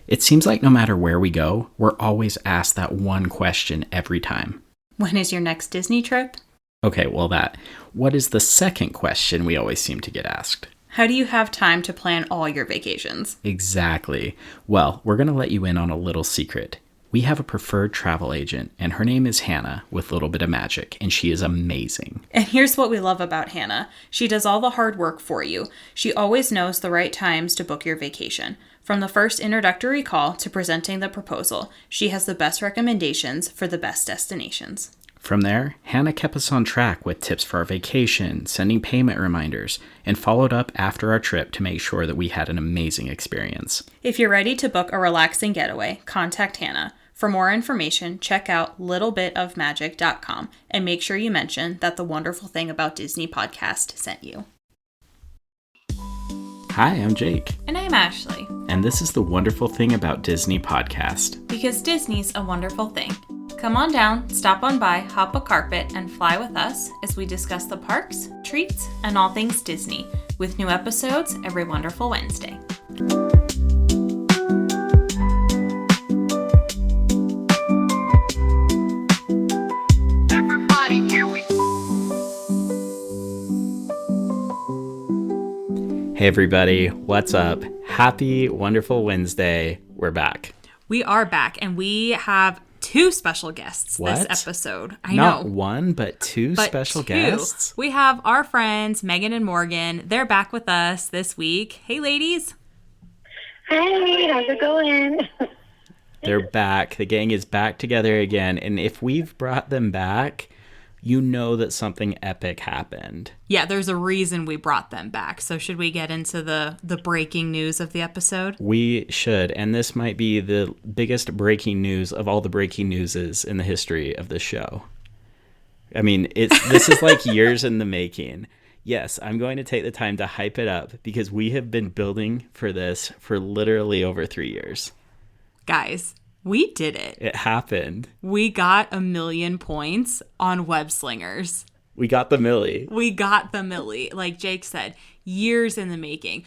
It seems like no matter where we go, we're always asked that one question every time. When is your next Disney trip? Okay, well that. What is the second question we always seem to get asked? How do you have time to plan all your vacations? Exactly. Well, we're going to let you in on a little secret. We have a preferred travel agent, and her name is Hannah with a little bit of magic, and she is amazing. And here's what we love about Hannah. She does all the hard work for you. She always knows the right times to book your vacation. From the first introductory call to presenting the proposal, she has the best recommendations for the best destinations. From there, Hannah kept us on track with tips for our vacation, sending payment reminders, and followed up after our trip to make sure that we had an amazing experience. If you're ready to book a relaxing getaway, contact Hannah. For more information, check out littlebitofmagic.com and make sure you mention that the Wonderful Thing About Disney podcast sent you. Hi, I'm Jake. And I'm Ashley. And this is the Wonderful Thing About Disney podcast. Because Disney's a wonderful thing. Come on down, stop on by, hop a carpet, and fly with us as we discuss the parks, treats, and all things Disney, with new episodes every wonderful Wednesday. Everybody, here we Hey everybody, what's up? Happy Wonderful Wednesday. We're back. We are back, and we have two special guests this episode. Not one, but two special guests. We have our friends, Megan and Morgan. They're back with us this week. Hey, ladies. Hey, how's it going? They're back. The gang is back together again. And if we've brought them back, you know that something epic happened. Yeah, there's a reason we brought them back. So should we get into the breaking news of the episode? We should. And this might be the biggest breaking news of all the breaking newses in the history of the show. I mean, this is like years in the making. Yes, I'm going to take the time to hype it up because we have been building for this for literally over 3 years. Guys, we did it. It happened. We got 1 million points on Web Slingers. We got the millie. Like Jake said, years in the making.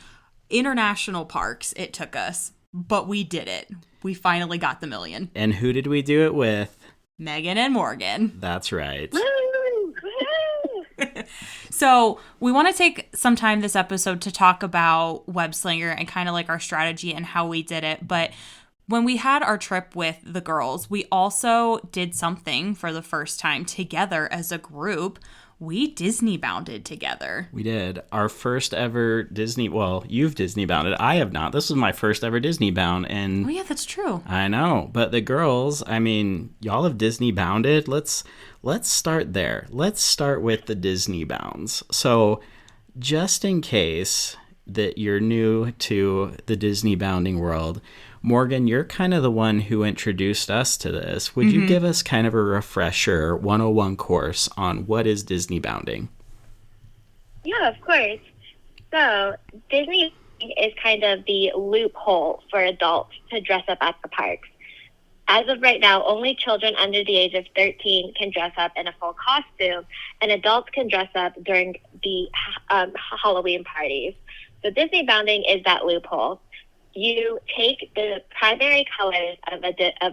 International parks, it took us, but we did it. We finally got the 1 million. And who did we do it with? Megan and Morgan. That's right. Woo! So we want to take some time this episode to talk about Web Slinger and kind of like our strategy and how we did it. But when we had our trip with the girls, we also did something for the first time together as a group. We Disney bounded together. We did. Our first ever Disney, well, you've Disney bounded. I have not. This was my first ever Disney bound. And oh, yeah, that's true. I know. But the girls, I mean, y'all have Disney bounded. Let's start there. Let's start with the Disney bounds. So just in case that you're new to the Disney bounding world, Morgan, you're kind of the one who introduced us to this. Would you give us kind of a refresher 101 course on what is Disney bounding? Yeah, of course. So, Disney is kind of the loophole for adults to dress up at the parks. As of right now, only children under the age of 13 can dress up in a full costume, and adults can dress up during the Halloween parties. So Disney bounding is that loophole. You take the primary colors of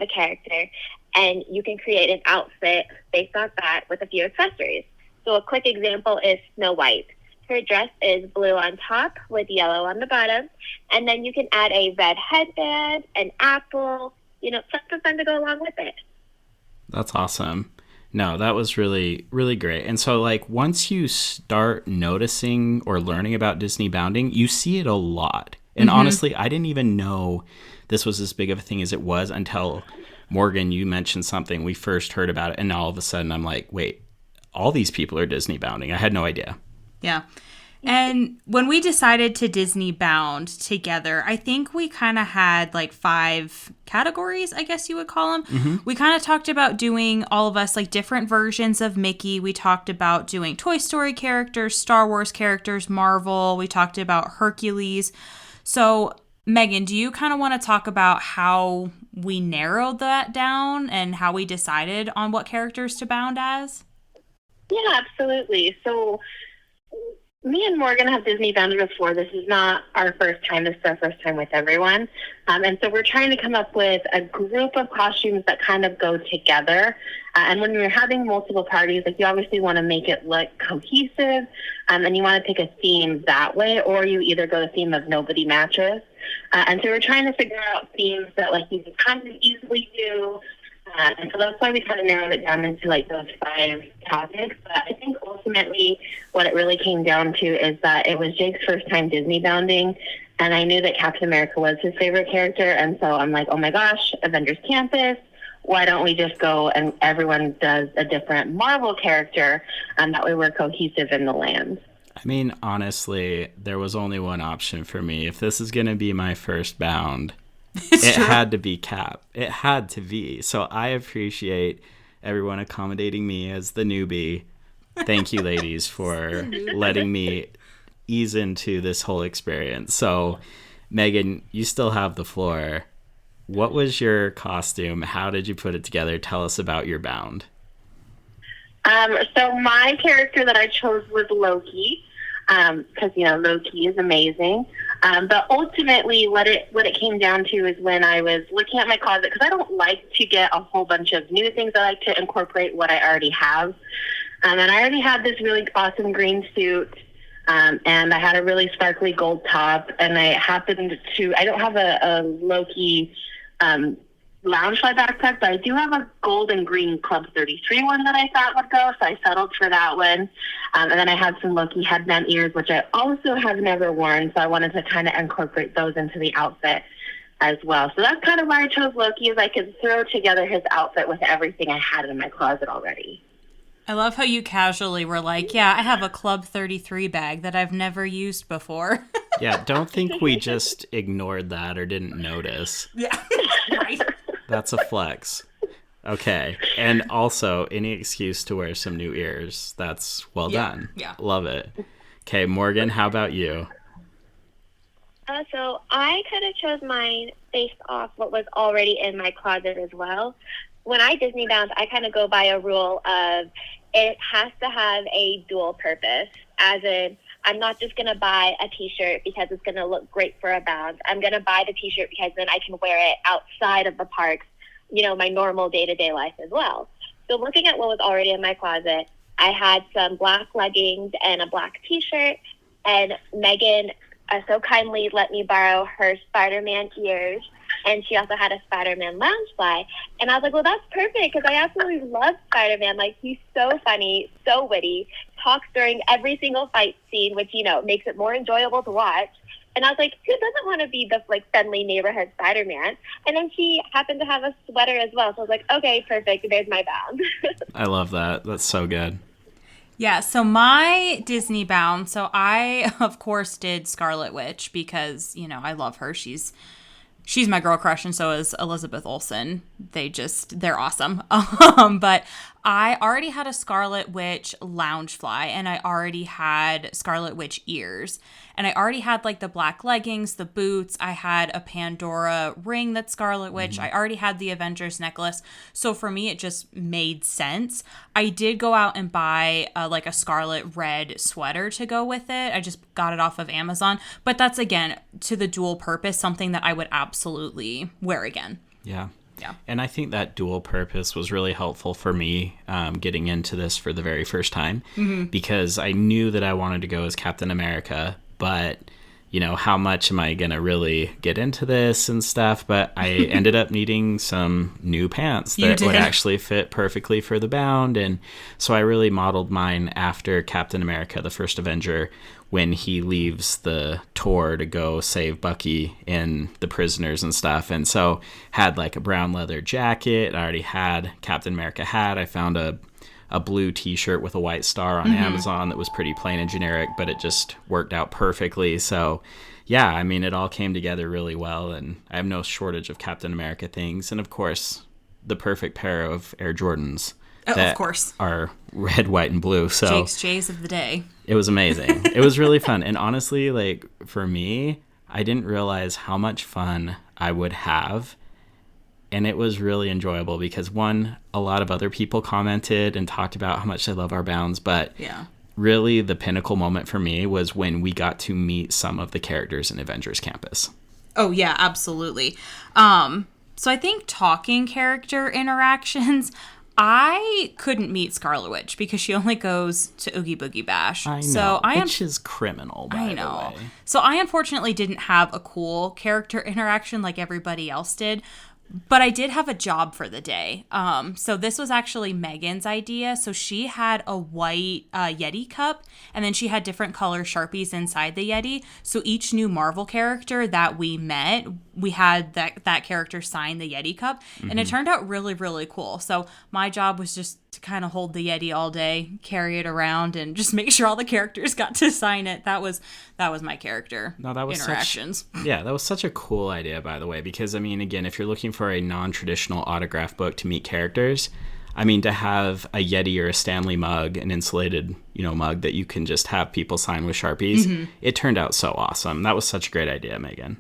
a character, and you can create an outfit based on that with a few accessories. So a quick example is Snow White. Her dress is blue on top with yellow on the bottom, and then you can add a red headband, an apple, something fun to go along with it. That's awesome. No, that was really, really great. And so, like, once you start noticing or learning about Disney bounding, you see it a lot. And honestly, I didn't even know this was as big of a thing as it was until, Morgan, you mentioned something. We first heard about it, and all of a sudden I'm like, wait, all these people are Disney bounding. I had no idea. Yeah. And when we decided to Disney bound together, I think we kind of had like 5 categories, I guess you would call them. We kind of talked about doing, all of us, like different versions of Mickey. We talked about doing Toy Story characters, Star Wars characters, Marvel. We talked about Hercules. So, Megan, do you kind of want to talk about how we narrowed that down and how we decided on what characters to bound as? Yeah, absolutely. So me and Morgan have Disney bounded before. This is not our first time. This is our first time with everyone. And so we're trying to come up with a group of costumes that kind of go together. And when you're having multiple parties, like you obviously want to make it look cohesive, and you want to pick a theme that way, or you either go the theme of nobody matches. And so we're trying to figure out themes that like you can kind of easily do. And so that's why we kind of narrowed it down into like those 5 topics. But I think ultimately what it really came down to is that it was Jake's first time Disney bounding. And I knew that Captain America was his favorite character. And so I'm like, oh my gosh, Avengers Campus. Why don't we just go and everyone does a different Marvel character? And that way we're cohesive in the land. I mean, honestly, there was only one option for me. If this is going to be my first bound, it had to be Cap. It had to be. So I appreciate everyone accommodating me as the newbie. Thank you, ladies, for letting me ease into this whole experience. So, Megan, you still have the floor. What was your costume? How did you put it together? Tell us about your bound. So my character that I chose was Loki, because Loki is amazing. But ultimately, what it came down to is when I was looking at my closet, because I don't like to get a whole bunch of new things. I like to incorporate what I already have. And I already had this really awesome green suit, and I had a really sparkly gold top. And I don't have a Loki Loungefly backpack, but I do have a gold and green Club 33 one that I thought would go, so I settled for that one. And then I had some Loki headband ears, which I also have never worn, so I wanted to kind of incorporate those into the outfit as well. So that's kind of why I chose Loki, is I could throw together his outfit with everything I had in my closet already. I love how you casually were like, yeah, I have a Club 33 bag that I've never used before. Yeah, don't think we just ignored that or didn't notice. Yeah, right. That's a flex. Okay. And also, any excuse to wear some new ears. That's well done. Yeah. Love it. Okay, Morgan, how about you? So I kind of chose mine based off what was already in my closet as well. When I Disney bound, I kind of go by a rule of it has to have a dual purpose. As in, I'm not just going to buy a t-shirt because it's going to look great for a bound. I'm going to buy the t-shirt because then I can wear it outside of the parks, my normal day-to-day life as well. So looking at what was already in my closet, I had some black leggings and a black t-shirt, and Megan so kindly let me borrow her Spider-Man ears, and she also had a Spider-Man Loungefly. And I was like, well, that's perfect, because I absolutely love Spider-Man. Like, he's so funny, so witty, talks during every single fight scene, which, makes it more enjoyable to watch. And I was like, who doesn't want to be the, friendly neighborhood Spider-Man? And then she happened to have a sweater as well. So I was like, okay, perfect. There's my bound. I love that. That's so good. Yeah, so my Disney bound, so I, of course, did Scarlet Witch because, I love her. She's my girl crush, and so is Elizabeth Olsen. They're awesome. But I already had a Scarlet Witch Loungefly, and I already had Scarlet Witch ears. And I already had, the black leggings, the boots. I had a Pandora ring that's Scarlet Witch. Mm-hmm. I already had the Avengers necklace. So for me, it just made sense. I did go out and buy, a scarlet red sweater to go with it. I just got it off of Amazon. But that's, again, to the dual purpose, something that I would absolutely wear again. Yeah. Yeah. And I think that dual purpose was really helpful for me getting into this for the very first time, because I knew that I wanted to go as Captain America, but, how much am I going to really get into this and stuff? But I ended up needing some new pants that would actually fit perfectly for the bound. And so I really modeled mine after Captain America, the first Avenger, when he leaves the tour to go save Bucky and the prisoners and stuff. And so had a brown leather jacket. I already had Captain America hat. I found a blue t-shirt with a white star on Amazon that was pretty plain and generic, but it just worked out perfectly. So yeah, I mean, it all came together really well, and I have no shortage of Captain America things. And of course, the perfect pair of Air Jordans. That of course. Are red, white, and blue. So Jake's J's of the day. It was amazing. It was really fun. And honestly, for me, I didn't realize how much fun I would have. And it was really enjoyable because, one, a lot of other people commented and talked about how much they love our bounds. But yeah, really the pinnacle moment for me was when we got to meet some of the characters in Avengers Campus. Oh, yeah, absolutely. So I think talking character interactions, I couldn't meet Scarlet Witch because she only goes to Oogie Boogie Bash. I know, So which is criminal, by the way. So I unfortunately didn't have a cool character interaction like everybody else did. But I did have a job for the day. So this was actually Megan's idea. So she had a white Yeti cup, and then she had different color Sharpies inside the Yeti. So each new Marvel character that we met, we had that character sign the Yeti cup. And it turned out really, really cool. So my job was just to kind of hold the Yeti all day, carry it around, and just make sure all the characters got to sign it. That was my character interactions. That was such a cool idea, by the way, because, I mean, again, if you're looking for a non-traditional autograph book to meet characters, I mean, to have a Yeti or a Stanley mug, an insulated, mug that you can just have people sign with Sharpies, it turned out so awesome. That was such a great idea, Megan.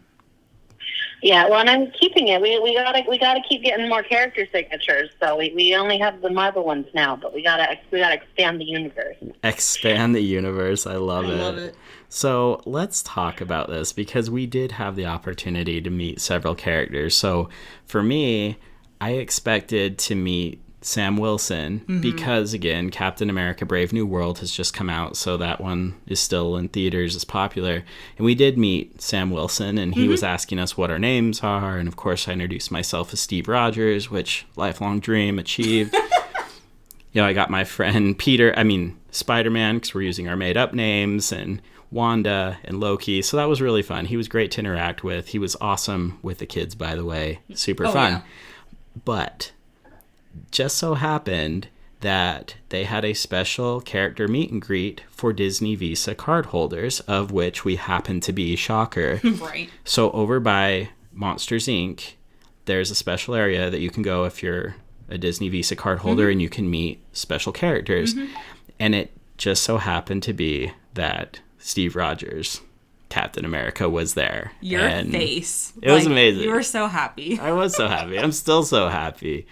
Yeah, well, and I'm keeping it. We gotta keep getting more character signatures. So we only have the Marvel ones now, but we gotta expand the universe. Expand the universe. I love it. So let's talk about this because we did have the opportunity to meet several characters. So for me, I expected to meet Sam Wilson because, again, Captain America Brave New World has just come out, so that one is still in theaters, is popular. And we did meet Sam Wilson, and he was asking us what our names are, and of course I introduced myself as Steve Rogers, which lifelong dream achieved. I got my friend Spider-Man, because we're using our made-up names, and Wanda and Loki, so that was really fun. He was great to interact with. He was awesome with the kids, by the way. Super fun. Yeah. But just so happened that they had a special character meet and greet for Disney Visa card holders, of which we happen to be. Shocker. Right. So over by Monsters, Inc., there's a special area that you can go if you're a Disney Visa card holder and you can meet special characters. And it just so happened to be that Steve Rogers, Captain America, was there. Your face. It was amazing. You were so happy. I was so happy. I'm still so happy.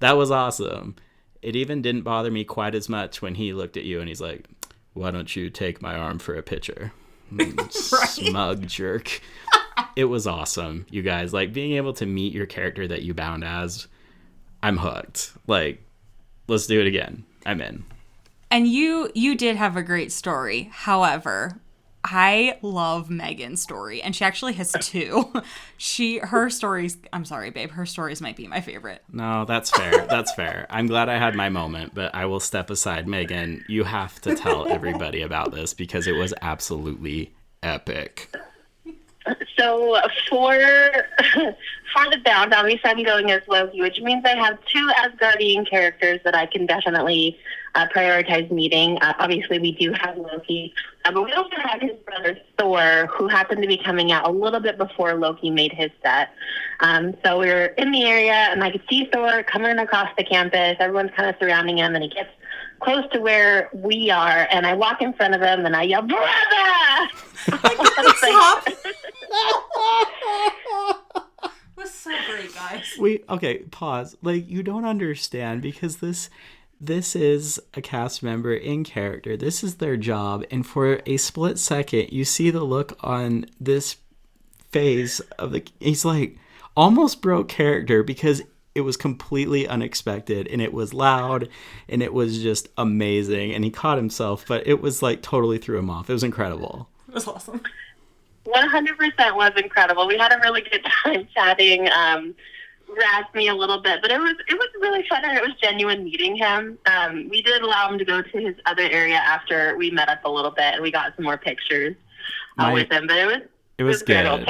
That was awesome. It even didn't bother me quite as much when he looked at you and he's like, why don't you take my arm for a picture? Smug jerk. It was awesome, you guys. Like, being able to meet your character that you bound as, I'm hooked. Like, let's do it again. I'm in. And you did have a great story. However, I love Megan's story, and she actually has two. Her stories, I'm sorry, babe, her stories might be my favorite. No, that's fair. That's fair. I'm glad I had my moment, but I will step aside. Megan, you have to tell everybody about this because it was absolutely epic. So for the bound, obviously I'm going as Loki, which means I have two Asgardian characters that I can definitely prioritize meeting. Obviously, we do have Loki, but we also have his brother Thor, who happened to be coming out a little bit before Loki made his set. So we were in the area, and I could see Thor coming across the campus. Everyone's kind of surrounding him, and he gets close to where we are, and I walk in front of him, and I yell, "Brother!" It was so great, guys. Okay, pause. Like, you don't understand because this is a cast member in character. This is their job, and for a split second, you see the look on this face of he's like almost broke character because it was completely unexpected, and it was loud, and it was just amazing, and he caught himself, but it was like totally threw him off. It was incredible. It was awesome. 100% was incredible. We had a really good time chatting, razzed me a little bit, but it was really fun, and it was genuine meeting him. We did allow him to go to his other area after we met up a little bit, and we got some more pictures with him, but it was good.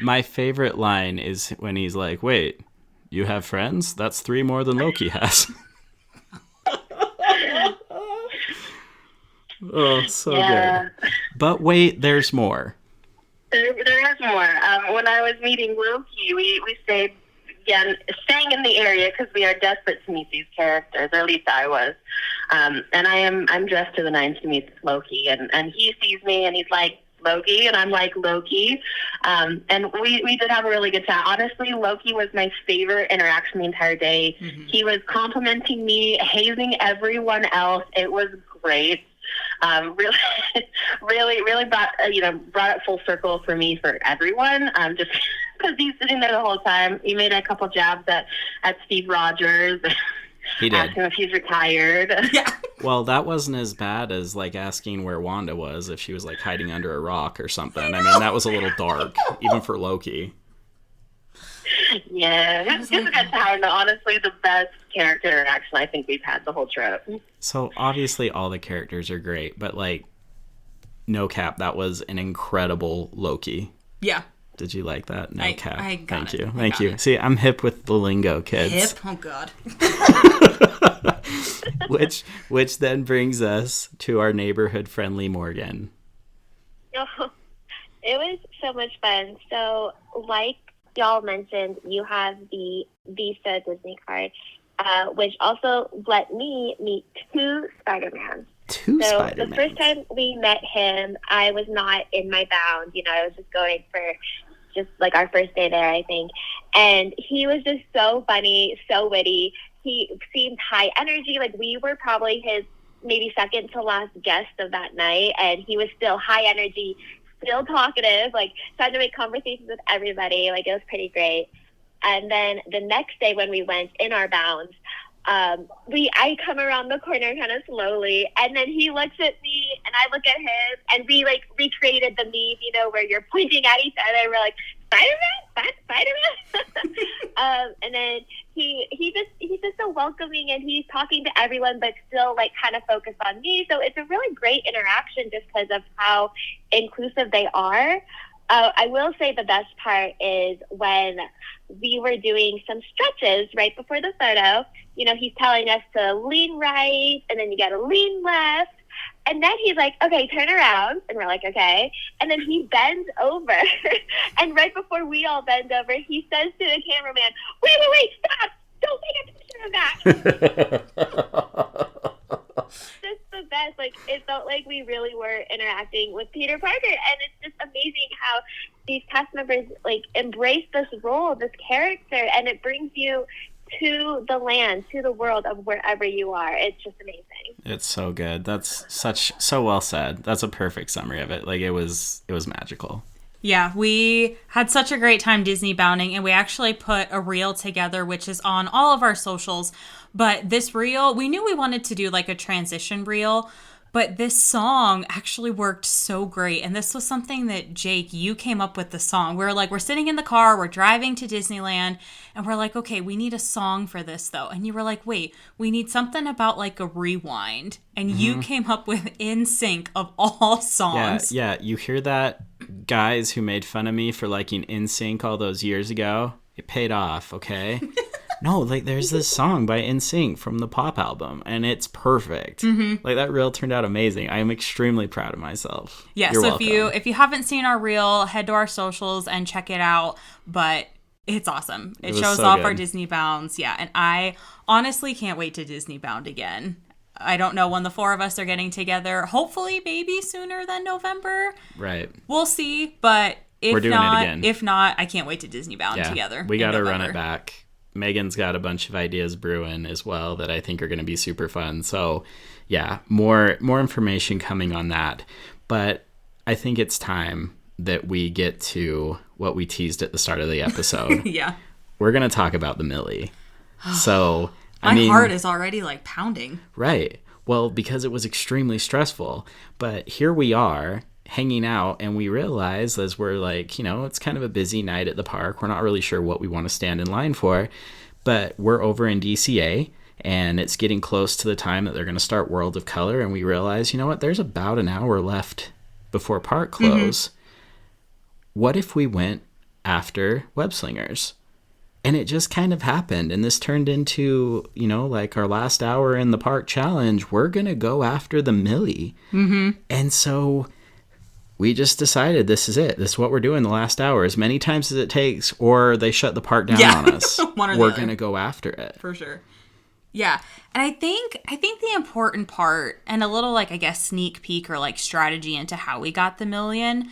My favorite line is when he's like, wait, you have friends? That's 3 more than Loki has. Oh, so good. But wait, there's more. There is more. When I was meeting Loki, we stayed staying in the area because we are desperate to meet these characters, or at least I was. And I'm dressed to the nines to meet Loki, and he sees me and he's like, Loki, and I'm like, Loki. And we did have a really good chat. Honestly, Loki was my favorite interaction the entire day. He was complimenting me, hazing everyone else. It was great. Really, really brought brought it full circle for me for everyone. Just because he's sitting there the whole time. He made a couple jabs at Steve Rogers. He did. Asked him if he's retired. Yeah. Well, that wasn't as bad as like asking where Wanda was, if she was like hiding under a rock or something. I mean, that was a little dark, even for Loki. Yeah, his a good time. Honestly, the best character interaction I think we've had the whole trip. So obviously all the characters are great, but like, no cap, that was an incredible Loki. Yeah. Did you like that? No cap. I got Thank it. you. I Thank got you. it. See, I'm hip with the lingo, kids. Hip? Oh, God. which then brings us to our neighborhood-friendly Morgan. Oh, it was so much fun. So, like y'all mentioned, you have the Visa Disney card, which also let me meet two Spider-Mans. Two So Spider-Mans. the first time we met him, I was not in my bound. I was just going for just like our first day there, I think. And he was just so funny, so witty. He seemed high energy. Like, we were probably his maybe second to last guest of that night, and he was still high energy, still talkative, like trying to make conversations with everybody. Like, it was pretty great. And then the next day when we went in our bounds, I come around the corner kind of slowly, and then he looks at me and I look at him, and we like recreated the meme, where you're pointing at each other. We're like, Spider-Man, Spider-Man. And then he's just so welcoming, and he's talking to everyone, but still like kind of focused on me. So it's a really great interaction just because of how inclusive they are. I will say the best part is when we were doing some stretches right before the photo. He's telling us to lean right, and then you got to lean left. And then he's like, okay, turn around. And we're like, okay. And then he bends over. And right before we all bend over, he says to the cameraman, wait, stop. Don't take a picture of that. Just the best. Like, it felt like we really were interacting with Peter Parker. And it's just amazing how these cast members, like, embrace this role, this character, and it brings you to the land, to the world of wherever you are. It's just amazing. It's so good. That's so well said. That's a perfect summary of it. Like, it was magical. Yeah, we had such a great time Disney bounding, and we actually put a reel together, which is on all of our socials. But this reel, we knew we wanted to do like a transition reel, but this song actually worked so great. And this was something that, Jake, you came up with the song. We're sitting in the car, we're driving to Disneyland, and we're like, okay, we need a song for this though. And you were like, wait, we need something about like a rewind. And you came up with In Sync of all songs. Yeah, you hear that? Guys who made fun of me for liking In Sync all those years ago, it paid off, okay? No, like, there's this song by In Sync from the Pop album, and it's perfect. Mm-hmm. Like, that reel turned out amazing. I am extremely proud of myself. Yeah, You're so welcome. if you haven't seen our reel, head to our socials and check it out. But it's awesome. It was shows so off good. our Disney bounds. Yeah, and I honestly can't wait to Disney bound again. I don't know when the four of us are getting together. Hopefully, maybe sooner than November. Right. We'll see, but We're doing it again. If not, I can't wait to Disney bound together. We got to run November. it back. Megan's got a bunch of ideas brewing as well that I think are going to be super fun. So, yeah, more information coming on that. But I think it's time that we get to what we teased at the start of the episode. Yeah. We're going to talk about the Millie. So, My heart is already like pounding. Right. Well, because it was extremely stressful. But here we are hanging out, and we realize, as we're like, it's kind of a busy night at the park. We're not really sure what we want to stand in line for, but we're over in DCA, and it's getting close to the time that they're going to start World of Color, and we realize, there's about an hour left before park close. Mm-hmm. What if we went after Web Slingers? And it just kind of happened, and this turned into, like our last hour in the park challenge. We're going to go after the Millie. Mm-hmm. And so we just decided this is it. This is what we're doing the last hour, as many times as it takes, or they shut the park down on us. We're going to go after it. For sure. Yeah. And I think the important part, and a little like, I guess, sneak peek or like strategy into how we got the million.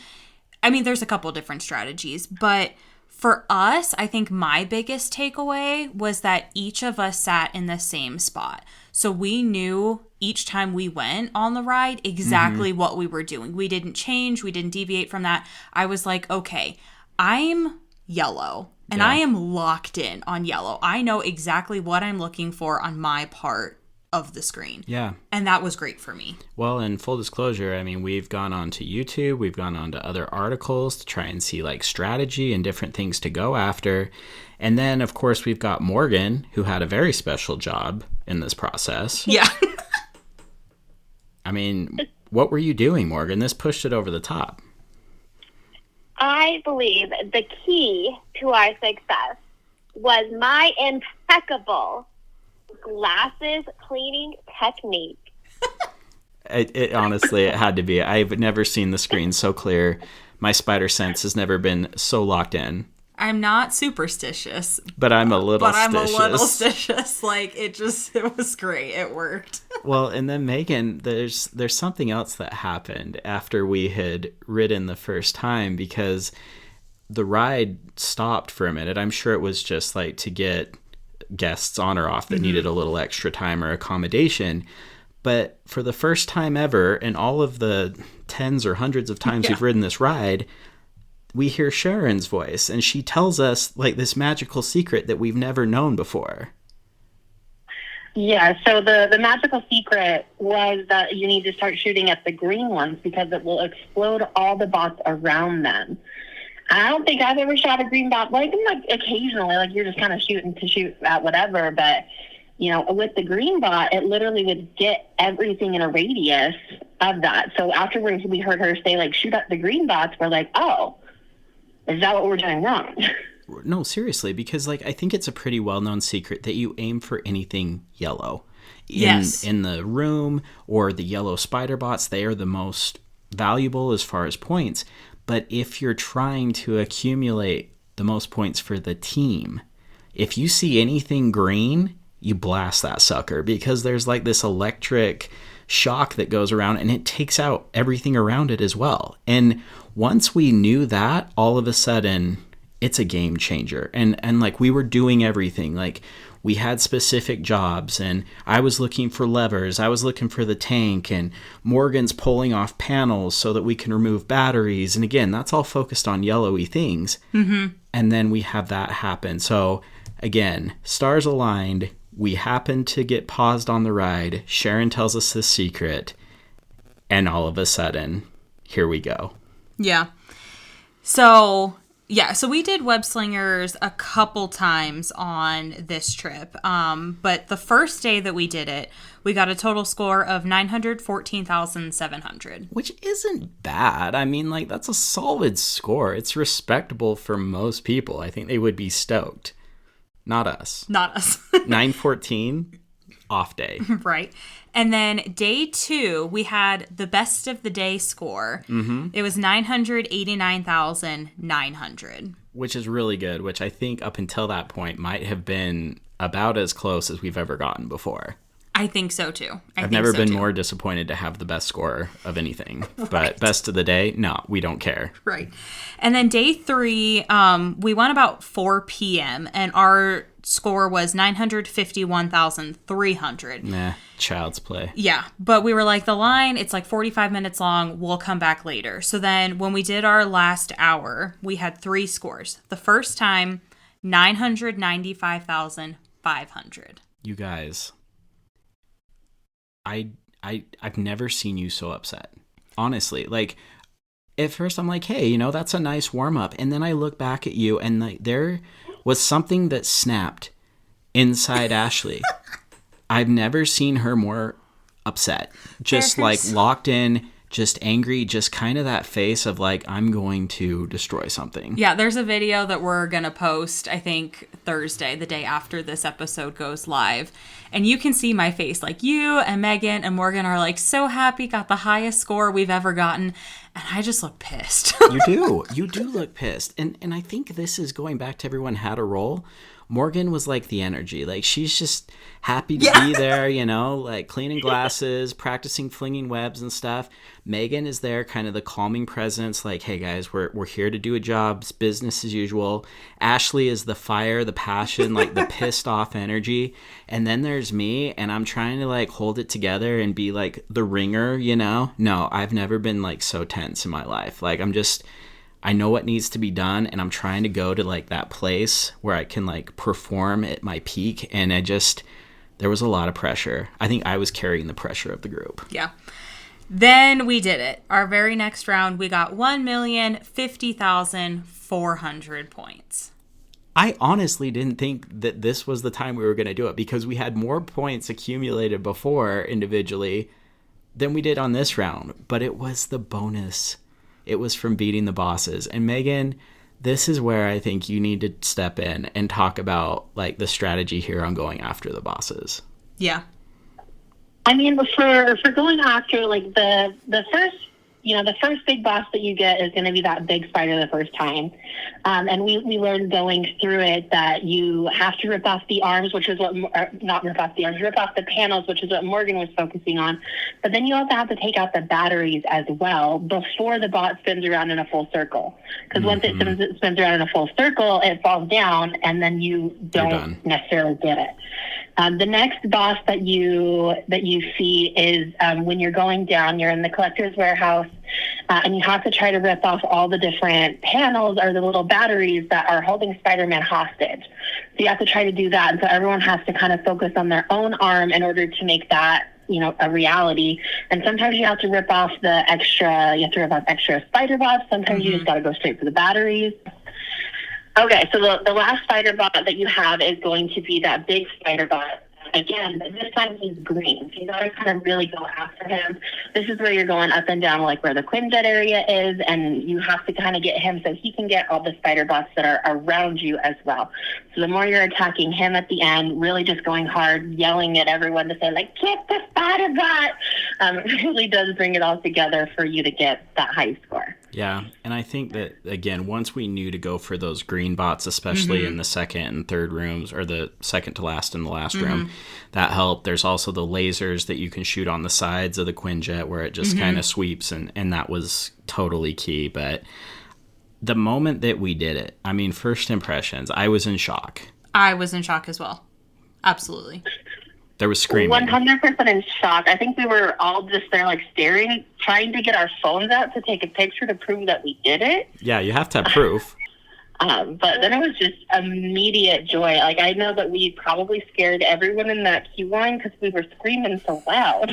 I mean, there's a couple different strategies, but For us, I think my biggest takeaway was that each of us sat in the same spot. So we knew each time we went on the ride exactly what we were doing. We didn't change. We didn't deviate from that. I was like, okay, I'm yellow and I am locked in on yellow. I know exactly what I'm looking for on my part of the screen. Yeah. And that was great for me. Well, in full disclosure, I mean, we've gone on to YouTube, we've gone on to other articles to try and see like strategy and different things to go after. And then, of course, we've got Morgan, who had a very special job in this process. Yeah. I mean, what were you doing, Morgan? This pushed it over the top. I believe the key to our success was my impeccable glasses cleaning technique. It honestly, it had to be. I've never seen the screen so clear. My spider sense has never been so locked in. I'm not superstitious, but I'm a little stitious. Like, it was great. It worked. Well, and then Megan, there's something else that happened after we had ridden the first time, because the ride stopped for a minute. I'm sure it was just like to get guests on or off that needed a little extra time or accommodation. But for the first time ever, in all of the tens or hundreds of times we've ridden this ride, we hear Sharon's voice, and she tells us like this magical secret that we've never known before. Yeah, so the magical secret was that you need to start shooting at the green ones because it will explode all the bots around them. I don't think I've ever shot a green bot, like occasionally, like you're just kind of shooting to shoot at whatever, but you know, with the green bot, it literally would get everything in a radius of that. So afterwards we heard her say like, shoot at the green bots. We're like, oh, is that what we're doing wrong? No, seriously, because like I think it's a pretty well-known secret that you aim for anything yellow. In the room, or the yellow spider bots, they are the most valuable as far as points. But if you're trying to accumulate the most points for the team, if you see anything green, you blast that sucker, because there's like this electric shock that goes around and it takes out everything around it as well. And once we knew that, all of a sudden it's a game changer. And like we were doing everything, like we had specific jobs, and I was looking for levers, I was looking for the tank, and Morgan's pulling off panels so that we can remove batteries. And again, that's all focused on yellowy things. And then we have that happen. So again, stars aligned. We happen to get paused on the ride. Sharon tells us the secret, and all of a sudden, here we go. Yeah. So we did web slingers a couple times on this trip. But the first day that we did it, we got a total score of 914,700. Which isn't bad. I mean, like, that's a solid score. It's respectable for most people. I think they would be stoked. Not us. 914, off day. Right. And then day 2, we had the best of the day score. It was 989,900. Which is really good, which I think up until that point might have been about as close as we've ever gotten before. I think so too. I've never been more disappointed to have the best score of anything. Right. But best of the day, no, we don't care. Right. And then day 3, we went about 4 p.m. and our score was 951,300. Nah, child's play. Yeah, but we were like, the line, it's like 45 minutes long. We'll come back later. So then when we did our last hour, we had 3 scores. The first time, 995,500. You guys, I've never seen you so upset. Honestly, like at first I'm like, hey, you know, that's a nice warm up. And then I look back at you and like there was something that snapped inside Ashley. I've never seen her more upset. Just like locked in, just angry, just kind of that face of like, I'm going to destroy something. Yeah, there's a video that we're going to post, I think, Thursday, the day after this episode goes live. And you can see my face. Like, you and Megan and Morgan are like so happy, got the highest score we've ever gotten. And I just look pissed. You do. You do look pissed. And I think this is going back to everyone had a role. Morgan was like the energy. Like, she's just happy to be there, like cleaning glasses, practicing flinging webs and stuff. Megan is there, kind of the calming presence, like, hey guys, we're here to do a job. It's business as usual. Ashley is the fire, the passion, like the pissed off energy. And then there's me, and I'm trying to like hold it together and be like the ringer, No, I've never been like so tense in my life. Like, I know what needs to be done, and I'm trying to go to like that place where I can like perform at my peak. And there was a lot of pressure. I think I was carrying the pressure of the group. Yeah. Then we did it. Our very next round, we got 1,050,400 points. I honestly didn't think that this was the time we were going to do it, because we had more points accumulated before individually than we did on this round. But it was the bonus. It was from beating the bosses. And Megan, this is where I think you need to step in and talk about like the strategy here on going after the bosses. Yeah. I mean, for going after like the first, the first big boss that you get is going to be that big spider the first time. And we learned going through it that you have to rip off the arms, which is not rip off the arms, rip off the panels, which is what Morgan was focusing on. But then you also have to take out the batteries as well before the bot spins around in a full circle. Because once it spins around in a full circle, it falls down, and then you don't necessarily get it. The next boss that you see is when you're going down, you're in the collector's warehouse, and you have to try to rip off all the different panels or the little batteries that are holding Spider-Man hostage. So you have to try to do that. And so everyone has to kind of focus on their own arm in order to make that, a reality. And sometimes you have to rip off extra spider bots. Sometimes you just got to go straight for the batteries. Okay, so the last spider bot that you have is going to be that big spider bot. Again, this time he's green. So you got to kind of really go after him. This is where you're going up and down, like where the Quinjet area is, and you have to kind of get him so he can get all the spider bots that are around you as well. So the more you're attacking him at the end, really just going hard, yelling at everyone to say, like, get the spider bot, really does bring it all together for you to get that high score. Yeah, and I think that, again, once we knew to go for those green bots, especially in the second and third rooms, or the second to last and the last room, that helped. There's also the lasers that you can shoot on the sides of the Quinjet where it just kind of sweeps, and that was totally key. But the moment that we did it, I mean, first impressions, I was in shock. I was in shock as well. Absolutely. There was screaming. 100% in shock. I think we were all just there, like, staring, trying to get our phones out to take a picture to prove that we did it. Yeah, you have to have proof. But then it was just immediate joy. Like, I know that we probably scared everyone in that queue line because we were screaming so loud.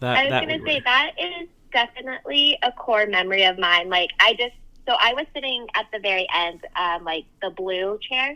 I was going to say, that is definitely a core memory of mine. Like, so I was sitting at the very end, like the blue chair.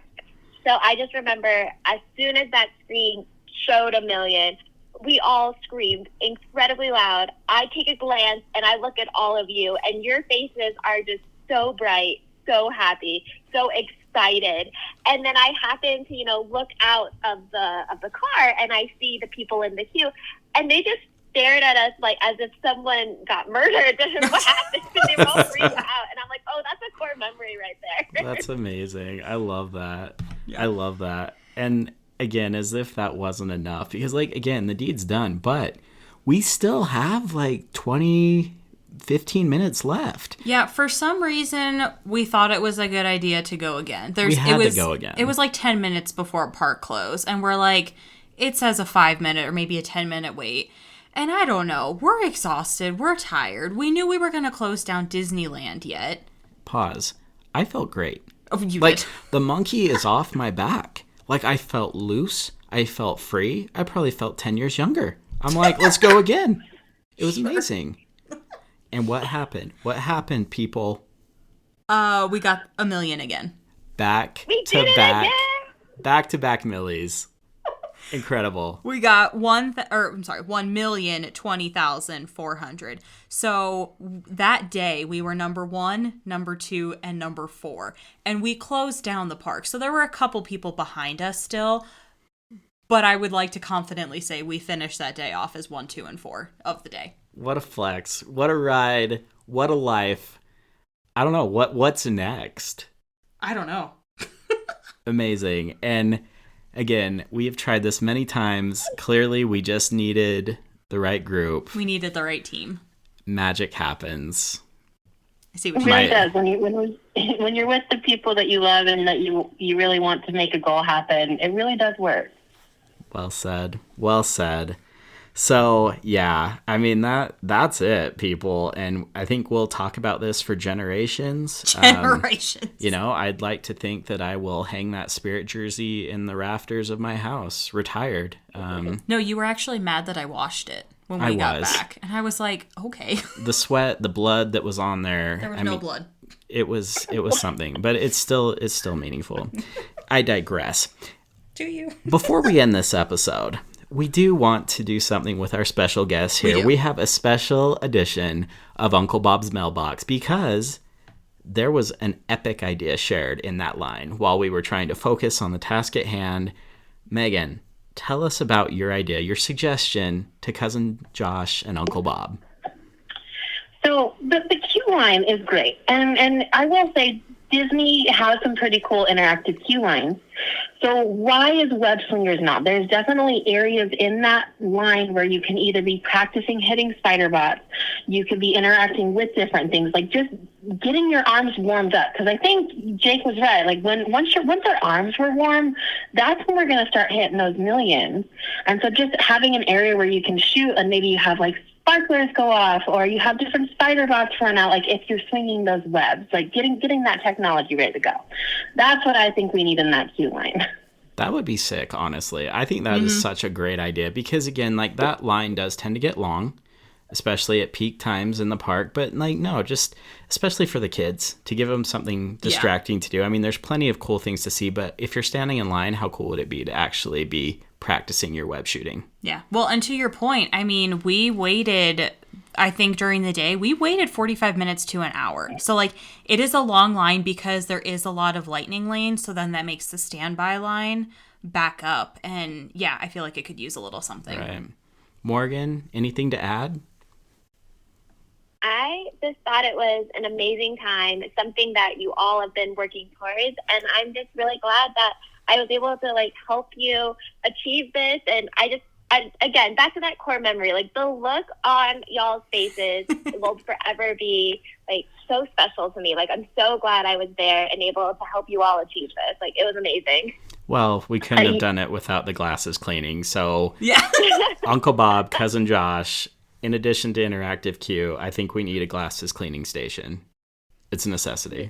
So I just remember as soon as that screen showed 1 million, we all screamed incredibly loud. I take a glance and I look at all of you, and your faces are just so bright, so happy, so excited. And then I happen to, look out of the car, and I see the people in the queue, and they just stared at us like as if someone got murdered. What happened? They were all freaked out, and I'm like, oh, that's a core memory right there. That's amazing. I love that. Yeah. I love that. And again, as if that wasn't enough, because again, the deed's done, but we still have 15 minutes left. Yeah, for some reason, we thought it was a good idea to go again. We had to go again. It was 10 minutes before park close, and we're like, it says a 5-minute or maybe a 10-minute wait. And I don't know. We're exhausted. We're tired. We knew we were going to close down Disneyland yet. Pause. I felt great. Oh, you did. The monkey is off my back. I felt loose. I felt free. I probably felt 10 years younger. I'm like, let's go again. It was amazing. And what happened? What happened, people? We got 1 million again. Back to back millies. Incredible. We got 1,020,400. So that day we were number 1, number 2, and number 4, and we closed down the park. So there were a couple people behind us still, but I would like to confidently say we finished that day off as 1, 2, and 4 of the day. What a flex! What a ride! What a life! I don't know what's next. I don't know. Amazing. And again, we have tried this many times. Clearly, we just needed the right group. We needed the right team. Magic happens. I see what It you really mean. does. When you're with the people that you love and that you really want to make a goal happen, it really does work. Well said. Well said. So, yeah, I mean, that's it, people. And I think we'll talk about this for generations. Generations. I'd like to think that I will hang that Spirit jersey in the rafters of my house, retired. No, you were actually mad that I washed it when we got back. And I was like, okay. The sweat, the blood that was on there. There was no blood. It was something, but it's still meaningful. I digress. Do you? Before we end this episode, we do want to do something with our special guests here. We have a special edition of Uncle Bob's Mailbox because there was an epic idea shared in that line while we were trying to focus on the task at hand. Megan, tell us about your idea, your suggestion to Cousin Josh and Uncle Bob. So the queue line is great. And I will say Disney has some pretty cool interactive queue lines. So why is Web Slingers not? There's definitely areas in that line where you can either be practicing hitting spider bots, you could be interacting with different things, like just getting your arms warmed up. Because I think Jake was right. Like once our arms were warm, that's when we're going to start hitting those millions. And so just having an area where you can shoot and maybe you have like sparklers go off or you have different spider bots run out, like if you're swinging those webs, like getting that technology ready to go. That's what I think we need in that queue line. That would be sick, honestly. I think that is such a great idea because, again, like that line does tend to get long, especially at peak times in the park. But like, no, just especially for the kids to give them something distracting to do. I mean, there's plenty of cool things to see, but if you're standing in line, how cool would it be to actually be practicing your web shooting? Yeah. Well, and to your point, I mean, we waited, I think during the day, we waited 45 minutes to an hour. So like it is a long line because there is a lot of lightning lanes. So then that makes the standby line back up. And yeah, I feel like it could use a little something. Right. Morgan, anything to add? I just thought it was an amazing time. It's something that you all have been working towards. And I'm just really glad that I was able to help you achieve this. And again, back to that core memory, the look on y'all's faces will forever be so special to me. I'm so glad I was there and able to help you all achieve this. It was amazing. Well, we couldn't have done it without the glasses cleaning. So yeah. Uncle Bob, Cousin Josh, in addition to interactive queue, I think we need a glasses cleaning station. It's a necessity.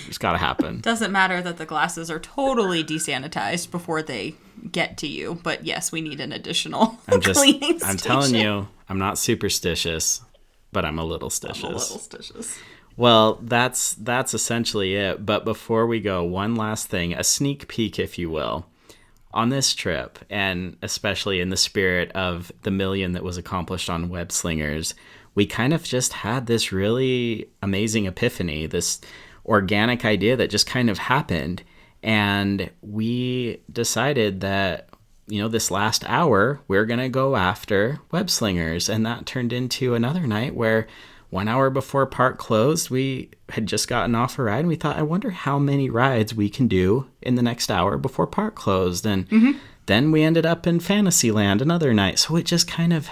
It's got to happen. Doesn't matter that the glasses are totally desanitized before they get to you, but yes, we need an additional cleaning station. I'm telling you, I'm not superstitious, but I'm a little stitious. Well, that's essentially it. But before we go, one last thing, a sneak peek, if you will. On this trip, and especially in the spirit of the million that was accomplished on Web Slingers, we kind of just had this really amazing epiphany, this organic idea that just kind of happened. And we decided that, this last hour, we're going to go after Web Slingers. And that turned into another night where 1 hour before park closed, we had just gotten off a ride and we thought, I wonder how many rides we can do in the next hour before park closed. And then we ended up in Fantasyland another night. So it just kind of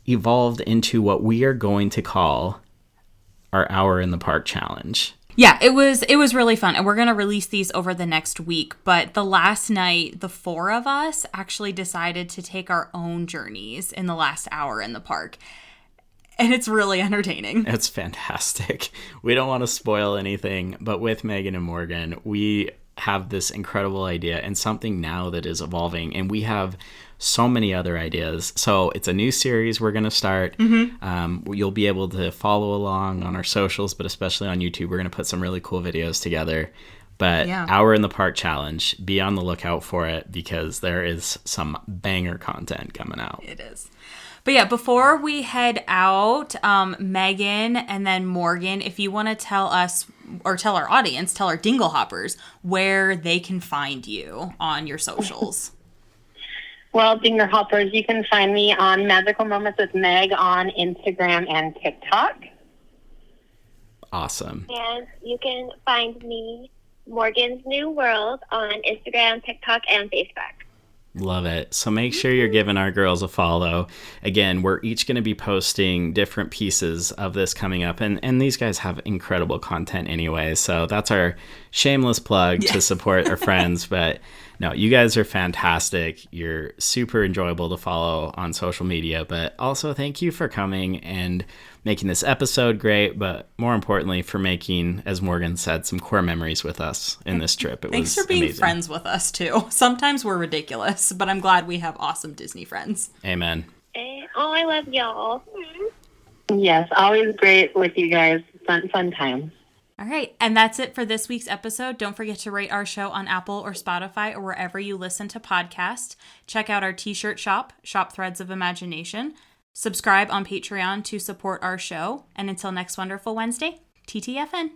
evolved into what we are going to call our Hour in the Park challenge. Yeah, it was really fun. And we're going to release these over the next week. But the last night, the four of us actually decided to take our own journeys in the last hour in the park. And it's really entertaining. It's fantastic. We don't want to spoil anything, but with Megan and Morgan, we have this incredible idea and something now that is evolving. And we have so many other ideas. So it's a new series we're going to start. You'll be able to follow along on our socials, but especially on YouTube. We're going to put some really cool videos together. But Hour in the Park challenge, be on the lookout for it because there is some banger content coming out. It is. But yeah, before we head out, Megan and then Morgan, if you want to tell us or tell our audience, tell our Dinglehoppers where they can find you on your socials. Well, Dinglehoppers, you can find me on Magical Moments with Meg on Instagram and TikTok. Awesome. And you can find me Morgan's New World on Instagram, TikTok, and Facebook. Love it. So make sure you're giving our girls a follow. Again, we're each going to be posting different pieces of this coming up. And these guys have incredible content anyway. So that's our shameless plug to support our friends. But no, you guys are fantastic. You're super enjoyable to follow on social media. But also thank you for coming and making this episode great, but more importantly for making, as Morgan said, some core memories with us in this trip. Thanks for being friends with us too. Sometimes we're ridiculous, but I'm glad we have awesome Disney friends. Amen. Oh, I love y'all. Yes, always great with you guys. Fun times. All right, and that's it for this week's episode. Don't forget to rate our show on Apple or Spotify or wherever you listen to podcasts. Check out our t-shirt shop, Shop Threads of Imagination. Subscribe on Patreon to support our show. And until next wonderful Wednesday, TTFN.